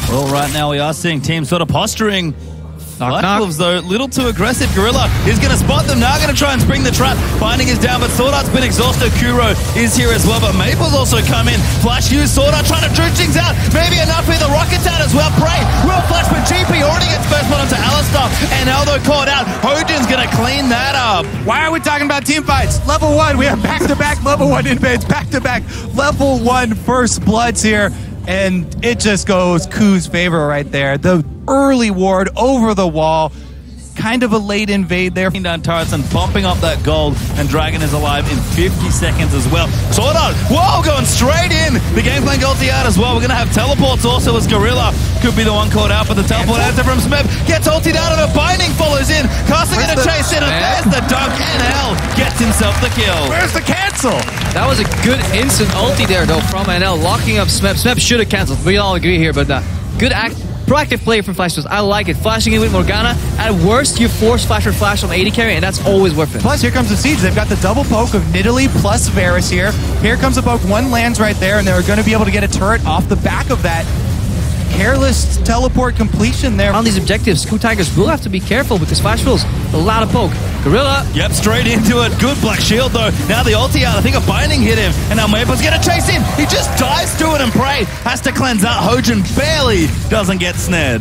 Well, right now we are seeing teams sort of posturing. Knock, Wolves, though, a little too aggressive. Gorilla is going to spot them now, going to try and spring the trap. Binding is down, but Sword Art's been exhausted. Kuro is here as well, but Maple's also come in. Flash use, Sword Art trying to dredge things out. Maybe enough with the rockets out as well. Prey will flash, but GP already gets first one onto Alistar. And Aldo caught out. Hojin's going to clean that up. Why are we talking about team fights? Level 1, we have back-to-back level 1 invades, back-to-back level 1 first bloods here. And it just goes KOO's favor right there. The early ward over the wall. Kind of a late invade there. Down turrets and bumping up that gold, and Dragon is alive in 50 seconds as well. Sword Art, whoa, going straight in. The game plan ulti out as well. We're going to have teleports also as Gorilla could be the one caught out, but the teleport answer from Smeb gets ultied out of it. Binding follows in. Casting going to chase in, and there's the dunk. NL gets himself the kill. Where's the cancel? That was a good instant ulti there, though, from NL, locking up Smeb. Smeb should have cancelled. We all agree here, but good act. Proactive play from Flash. I like it. Flashing in with Morgana. At worst, you force Flash or Flash on AD carry, and that's always worth it. Plus, here comes the Siege. They've got the double poke of Nidalee plus Varus here. Here comes a poke. One lands right there, and they're going to be able to get a turret off the back of that. Careless teleport completion there. On these objectives, KOO Tigers will have to be careful because Flash rolls a lot of poke. Gorilla. Yep, straight into it. Good Black Shield, though. Now the ulti out. I think a Binding hit him. And now Maple's going to chase in. He just dives to it, and Prey has to cleanse out. Hojin barely doesn't get snared.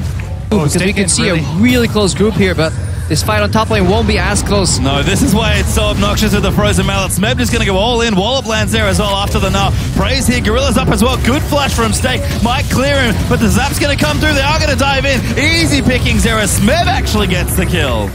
Because we can see a really close group here, but this fight on top lane won't be as close. No, this is why it's so obnoxious with the Frozen Mallet. Smeb just going to go all in. Wallop lands there as well after the gnaw. Prey's here. Gorilla's up as well. Good flash from Stake. Might clear him, but the zap's going to come through. They are going to dive in. Easy pickings there as Smeb actually gets the kill.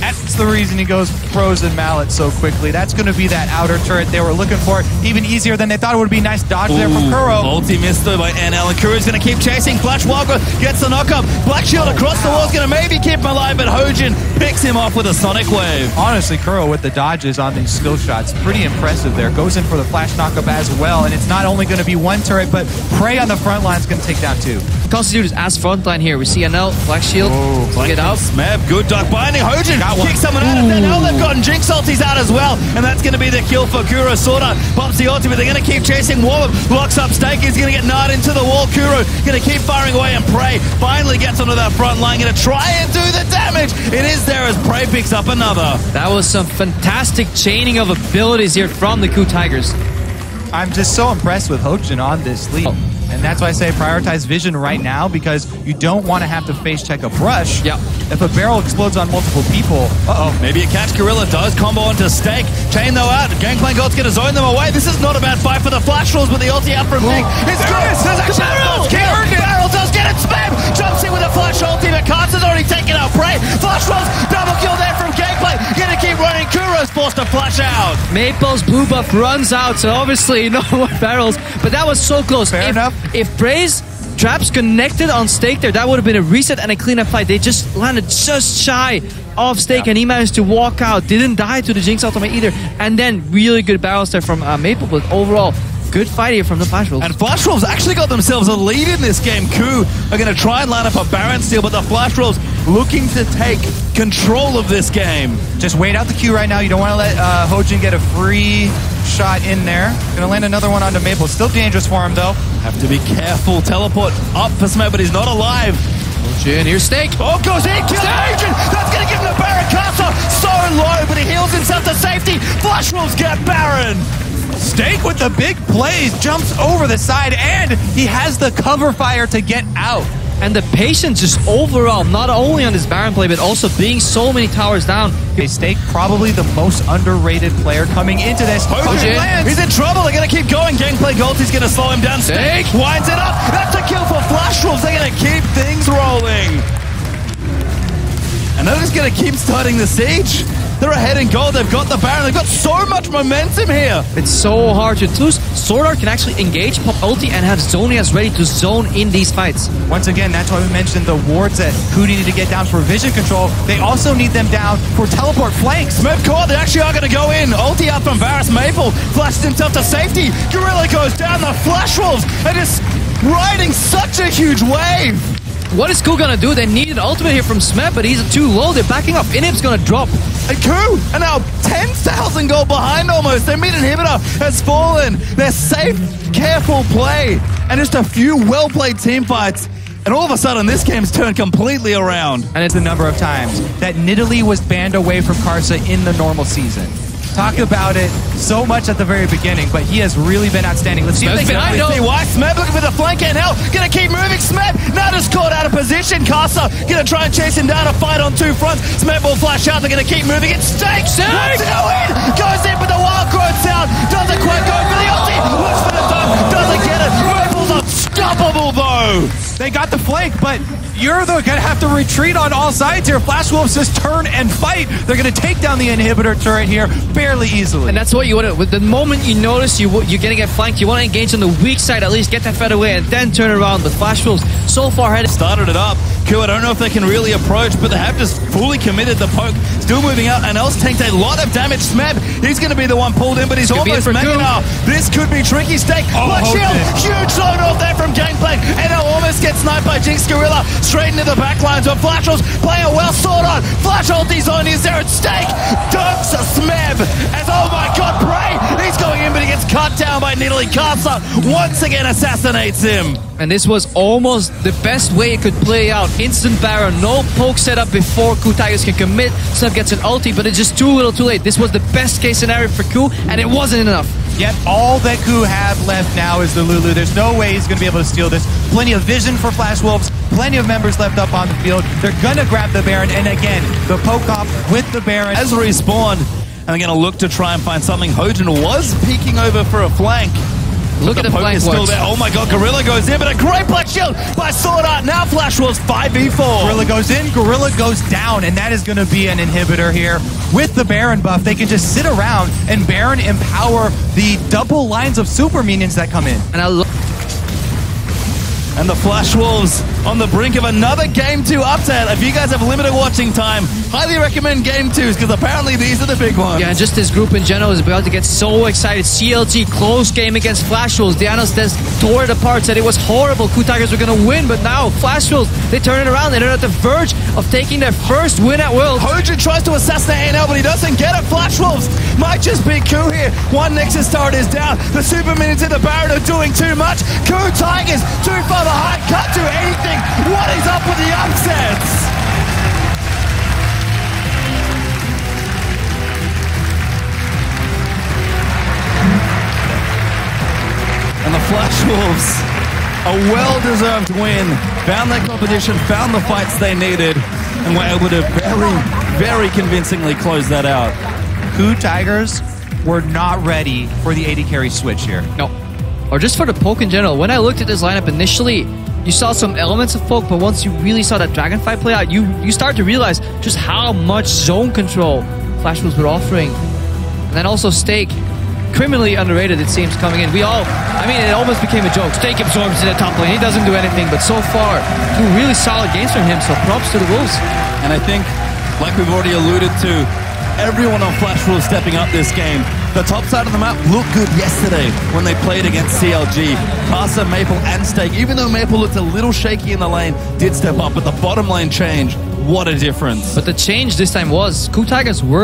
That's the reason he goes Frozen Mallet so quickly. That's going to be that outer turret they were looking for. Even easier than they thought it would be. Nice dodge there from Kuro. Ulti missed though by NL, and Kuro's going to keep chasing. Flash Wildgrowth gets the knock up. Black Shield across the wall is going to maybe keep him alive, but Hojin picks him off with a Sonic Wave. Honestly, Kuro with the dodges on these skill shots, pretty impressive there. Goes in for the flash knockup as well, and it's not only going to be one turret, but Prey on the front line is going to take down two. Constitute is as frontline here. We see NL, Black Shield, get out. Smeb, good duck binding. Hojin kicks someone out of that. Now they've gotten Jinx ultis out as well, and that's going to be the kill for Kuro. Sword Art pops the ulti, but they're going to keep chasing. Wallop locks up Stake. He's going to get gnawed into the wall. Kuro going to keep firing away, and Prey finally gets onto that front line. Going to try and do the damage. It is there as Prey picks up another. That was some fantastic chaining of abilities here from the KOO Tigers. I'm just so impressed with Hojin on this lead. And that's why I say prioritize vision right now, because you don't want to have to face check a brush. Yeah. If a barrel explodes on multiple people, maybe a catch. Gorilla does combo onto Stake. Chain though out. Gangplank Gold's going to zone them away. This is not a bad fight for the Flash Rolls, but the ulti out from Nick. It's good. There's a Barrel! Barrel does get it. Spam! Jumps in with a Flash ulti, but Carts has already taken out Prey. Flash Rolls, double kill there from Gangplank. Going to keep running. Kuro's forced to flash out. Maple's blue buff runs out, so obviously no more barrels. But that was so close. Fair enough. If Prey's traps connected on Stake there, that would have been a reset and a cleanup fight. They just landed just shy of Stake, and he managed to walk out. Didn't die to the Jinx ultimate either. And then really good barrels there from Maple, but overall, good fight here from the Flash Wolves. And Flash Wolves actually got themselves a lead in this game. KOO are going to try and line up a Baron steal, but the Flash Wolves looking to take control of this game. Just wait out the queue right now. You don't want to let Hojin get a free shot in there. Gonna land another one onto Maple. Still dangerous for him though. Have to be careful. Teleport up for Smeb, but he's not alive. Hojin, here's Stake. Oh, goes in, kills Agent. That's gonna give him the Baron. Casa so low, but he heals himself to safety. Flash Wolves get Baron. Stake with the big plays, jumps over the side, and he has the cover fire to get out. And the patience just overall, not only on this Baron play, but also being so many towers down. Stake probably the most underrated player coming into this. Hojin lands. He's in trouble. They're going to keep going. Gangplank Ulti's going to slow him down. Stake winds it up. That's a kill for Flash Wolves. They're going to keep things rolling. And they're just going to keep starting the siege. They're ahead in gold. They've got the Baron. They've got so much momentum here. It's so hard to lose. Sword Art can actually engage, pop ulti, and have Zonias ready to zone in these fights. Once again, that's why we mentioned the wards that KOO needed to get down for vision control. They also need them down for teleport flanks. Smeb caught. They actually are going to go in. Ulti out from Varus. Maple flashes himself to safety. Gorilla goes down. The Flash Wolves are just riding such a huge wave. What is KOO gonna do? They need an ultimate here from Smeb, but he's too low. They're backing up. Inhib's gonna drop. And KOO are now 10,000 gold behind almost. Their mid inhibitor has fallen. Their safe, careful play, and just a few well-played team fights And all of a sudden, this game's turned completely around. And it's the number of times that Nidalee was banned away from Karsa in the normal season. Talk about it so much at the very beginning, but he has really been outstanding. Let's see if they can see why. Smeb looking for the flank and hell. Gonna keep moving. Smeb now just caught out of position. Karsa gonna try and chase him down. A fight on two fronts. Smeb will flash out. They're gonna keep moving. It's Steak. Wants to go in. Goes in with the wild growth sound. Doesn't quite go for the ulti. Looks for the dome. Doesn't get it. Rifle's unstoppable though. They got the flank, but you're gonna have to retreat on all sides here. Flash Wolves just turn and fight. They're gonna take down the inhibitor turret here fairly easily. And that's what you want to. The moment you notice you're gonna get flanked, you want to engage on the weak side, at least get that fed away, and then turn around. But Flash Wolves so far ahead. Started it up. KOO, I don't know if they can really approach, but they have just fully committed the poke. Still moving out, and else tanked a lot of damage. Smeb, he's going to be the one pulled in, but he's almost making out. This could be tricky. Steak, shield, huge load off there from Gangplank, and it almost gets sniped by Jinx Gorilla. Straight into the backlines of Flash Wolves. Player well sorted on. Flash ulti's on his there, and Steak dunks Smeb. As, oh my god, Bray, he's going in, but he gets cut down by Nidalee. Karsa once again assassinates him. And this was almost the best way it could play out. Instant Baron, no poke setup before KOO Tigers can commit. Snub gets an ulti, but it's just too little too late. This was the best case scenario for KOO, and it wasn't enough. Yet all that KOO have left now is the Lulu. There's no way he's going to be able to steal this. Plenty of vision for Flash Wolves. Plenty of members left up on the field. They're going to grab the Baron, and again, the poke off with the Baron. Has respawned, and they're going to look to try and find something. Hojin was peeking over for a flank. Look at the flank still there. Oh my god, Gorilla goes in, but a great black shield by Sword Art. Now Flash Wolves 5v4. Gorilla goes in, Gorilla goes down, and that is going to be an inhibitor here. With the Baron buff, they can just sit around and Baron empower the double lines of super minions that come in. And the Flash Wolves on the brink of another Game 2 update. If you guys have limited watching time, highly recommend Game 2s, because apparently these are the big ones. Yeah, and just this group in general is about to get so excited. CLG, close game against Flash Wolves. Diana's just tore it apart, said it was horrible. KOO Tigers were going to win, but now Flash Wolves, they turn it around. They're at the verge of taking their first win at Worlds. Hojin tries to assassinate ANL, but he doesn't get it. Flash Wolves might just be KOO here. One Nexus turret is down. The super minions in the Baron are doing too much. KOO Tigers too far behind. Can't do anything. What is up with the upsets? And the Flash Wolves, a well-deserved win. Found their competition, found the fights they needed, and were able to very, very convincingly close that out. KOO Tigers were not ready for the AD carry switch here. No. Or just for the poke in general. When I looked at this lineup initially, you saw some elements of poke, but once you really saw that Dragonfly play out, you start to realize just how much zone control Flash Wolves were offering. And then also Steak, criminally underrated it seems, coming in. It almost became a joke. Steak absorbs in the top lane. He doesn't do anything, but so far, two really solid games from him, so props to the Wolves. And I think, like we've already alluded to, everyone on Flash Wolves stepping up this game. The top side of the map looked good yesterday when they played against CLG. Karsa, Maple, and Steak, even though Maple looked a little shaky in the lane, did step up, but the bottom lane change, what a difference. But the change this time was KOO Tigers were